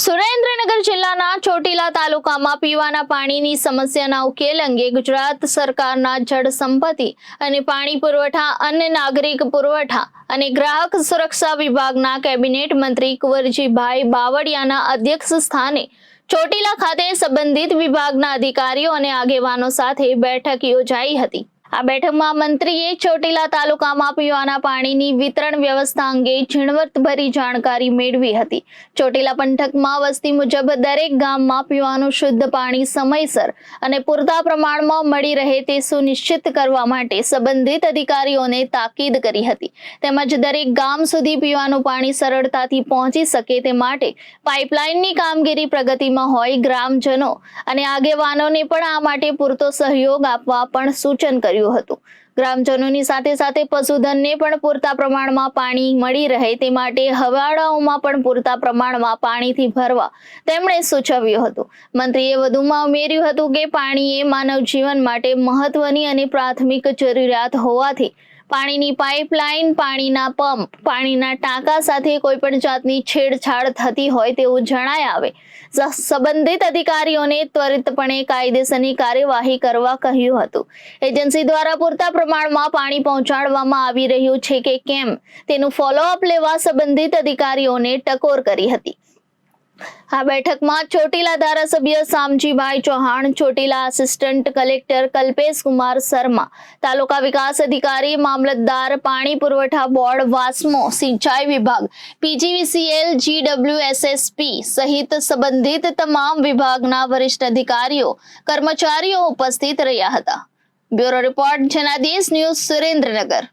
સુરેન્દ્રનગર જિલ્લાના ચોટીલા તાલુકામાં પીવાના પાણીની સમસ્યાના ઉકેલ અંગે ગુજરાત સરકારના જળ સંપત્તિ અને પાણી પુરવઠા, અન્ય નાગરિક પુરવઠા અને ગ્રાહક સુરક્ષા વિભાગના કેબિનેટ મંત્રી કુંવરજીભાઈ બાવળિયાના અધ્યક્ષ સ્થાને ચોટીલા ખાતે સંબંધિત વિભાગના અધિકારીઓ અને આગેવાનો સાથે બેઠક યોજાઈ હતી। આ બેઠકમાં મંત્રીએ ચોટીલા તાલુકામાં પીવાના પાણીની વિતરણ વ્યવસ્થા અંગે ઝીણવટભરી જાણકારી મેળવી હતી। ચોટીલા પંથકમાં વસ્તી મુજબ દરેક ગામમાં પીવાનું શુદ્ધ પાણી સમયસર અને પૂરતા પ્રમાણમાં મળી રહે તે સુનિશ્ચિત કરવા માટે સંબંધિત અધિકારીઓને તાકીદ કરી હતી। તેમજ દરેક ગામ સુધી પીવાનું પાણી સરળતાથી પહોંચી શકે તે માટે પાઇપલાઇનની કામગીરી પ્રગતિમાં હોય ગ્રામજનો અને આગેવાનોને પણ આ માટે પૂરતો સહયોગ આપવા પણ સૂચન કર્યું હતું। ગ્રામજનોની સાથે સાથે પશુધનને પણ પૂરતા પ્રમાણમાં પાણી મળી રહે તે માટે હવાડાઓમાં પણ પૂરતા પ્રમાણમાં પાણીથી ભરવા તેમણે સૂચવ્યું હતું। મંત્રીએ વધુમાં ઉમેર્યું હતું કે પાણી એ માનવ જીવન માટે મહત્વની અને પ્રાથમિક જરૂરિયાત હોવાથી પાણીની પાઇપલાઇન, પાણીના પંપ, પાણીના ટાંકા સાથે કોઈ પણ જાતની છેડછાડ થતી હોય તેવું જણાય આવે સંબંધિત અધિકારીઓને ત્વરિતપણે કાયદેસરની કાર્યવાહી કરવા કહ્યું હતું। એજન્સી દ્વારા પૂરતા પ્રમાણમાં પાણી પહોંચાડવામાં આવી રહ્યું છે કે કેમ તેનું ફોલોઅપ લેવા સંબંધિત અધિકારીઓને ટકોર કરી હતી। આ બેઠકમાં ચોટીલા ધારાસભ્ય શામજીભાઈ ચૌહાણ, ચોટીલા આસિસ્ટન્ટ કલેક્ટર કલ્પેશ કુમાર શર્મા, તાલુકા વિકાસ અધિકારી, મામલતદાર, પાણી પુરવઠા બોર્ડ, વાસ્મો, સિંચાઈ વિભાગ, PGVCL, GWSSP સહિત સંબંધિત તમામ વિભાગના વરિષ્ઠ અધિકારીઓ, કર્મચારીઓ ઉપસ્થિત રહ્યા હતા। Bureau report, Janadesh news, Surendranagar.